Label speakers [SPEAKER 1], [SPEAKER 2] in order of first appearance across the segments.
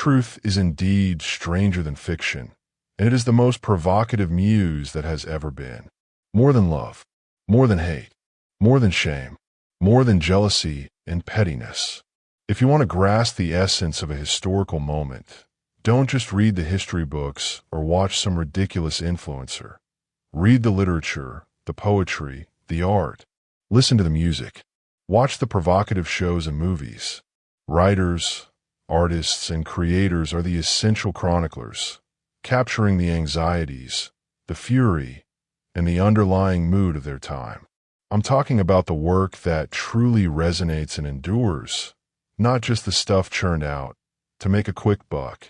[SPEAKER 1] truth is indeed stranger than fiction, and it is the most provocative muse that has ever been. More than love, more than hate, more than shame, more than jealousy and pettiness. If you want to grasp the essence of a historical moment, don't just read the history books or watch some ridiculous influencer. Read the literature, the poetry, the art. Listen to the music. Watch the provocative shows and movies. Writers, artists, and creators are the essential chroniclers, capturing the anxieties, the fury, and the underlying mood of their time. I'm talking about the work that truly resonates and endures, not just the stuff churned out to make a quick buck.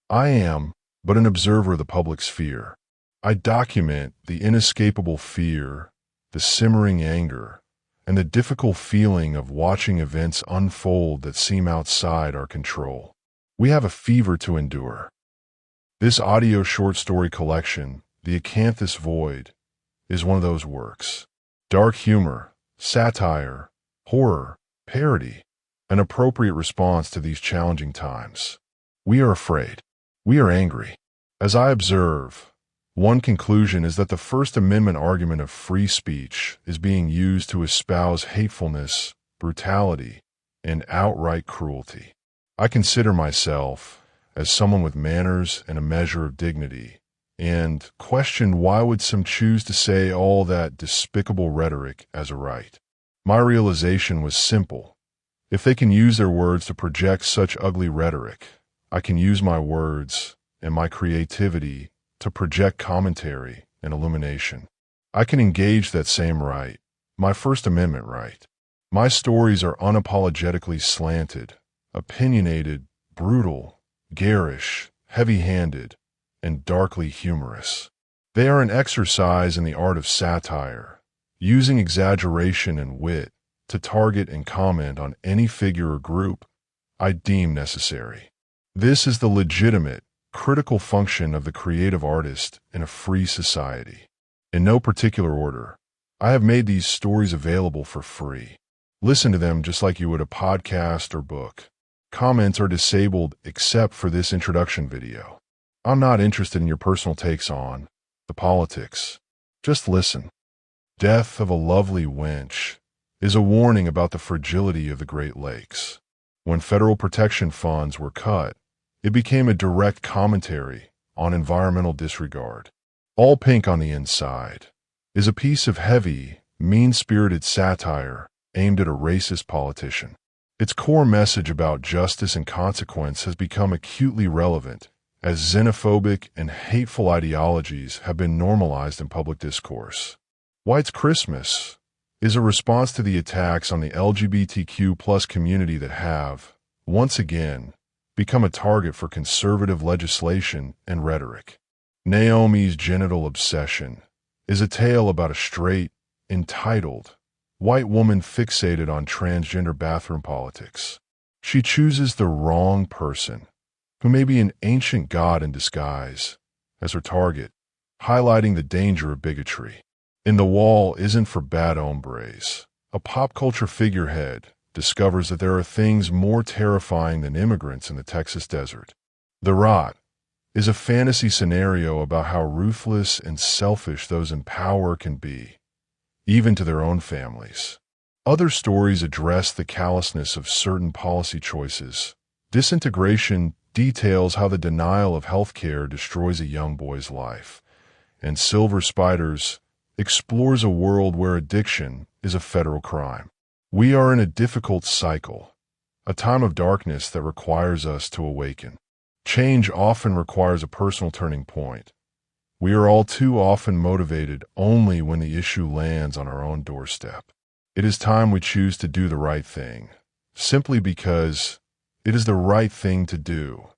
[SPEAKER 1] I am but an observer of the public sphere. I document the inescapable fear, the simmering anger, and the difficult feeling of watching events unfold that seem outside our control. We have a fever to endure. This audio short story collection, The Acanthus Void, is one of those works. Dark humor, satire, horror, parody, an appropriate response to these challenging times. We are afraid. We are angry. As I observe, one conclusion is that the First Amendment argument of free speech is being used to espouse hatefulness, brutality, and outright cruelty. I consider myself as someone with manners and a measure of dignity, and question why would some choose to say all that despicable rhetoric as a right. My realization was simple. If they can use their words to project such ugly rhetoric, I can use my words and my creativity to project commentary and illumination. I can engage that same right, my First Amendment right. My stories are unapologetically slanted, opinionated, brutal, garish, heavy-handed, and darkly humorous. They are an exercise in the art of satire, using exaggeration and wit to target and comment on any figure or group I deem necessary. This is the legitimate, critical function of the creative artist in a free society. In no particular order, I have made these stories available for free. Listen to them just like you would a podcast or book. Comments are disabled except for this introduction video. I'm not interested in your personal takes on the politics. Just listen. Death of a Lovely Wench is a warning about the fragility of the Great Lakes. When federal protection funds were cut, it became a direct commentary on environmental disregard. All Pink on the Inside is a piece of heavy, mean-spirited satire aimed at a racist politician. Its core message about justice and consequence has become acutely relevant as xenophobic and hateful ideologies have been normalized in public discourse. White's Christmas is a response to the attacks on the LGBTQ+ community that have, once again, become a target for conservative legislation and rhetoric. Naomi's Genital Obsession is a tale about a straight, entitled, white woman fixated on transgender bathroom politics. She chooses the wrong person, who may be an ancient god in disguise, as her target, highlighting the danger of bigotry. In The Wall Isn't for Bad Hombres, a pop culture figurehead discovers that there are things more terrifying than immigrants in the Texas desert. The Rot is a fantasy scenario about how ruthless and selfish those in power can be, even to their own families. Other stories address the callousness of certain policy choices. Disintegration details how the denial of healthcare destroys a young boy's life, and Silver Spiders explores a world where addiction is a federal crime. We are in a difficult cycle, a time of darkness that requires us to awaken. Change often requires a personal turning point. We are all too often motivated only when the issue lands on our own doorstep. It is time we choose to do the right thing, simply because it is the right thing to do,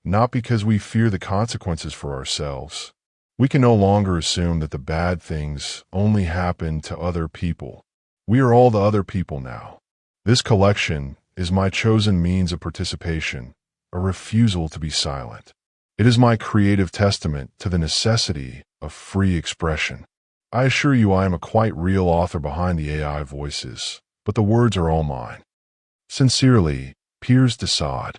[SPEAKER 1] not because we fear the consequences for ourselves. We can no longer assume that the bad things only happen to other people. We are all the other people now. This collection is my chosen means of participation, a refusal to be silent. It is my creative testament to the necessity of free expression. I assure you I am a quite real author behind the AI voices, but the words are all mine. Sincerely, Piers Sade.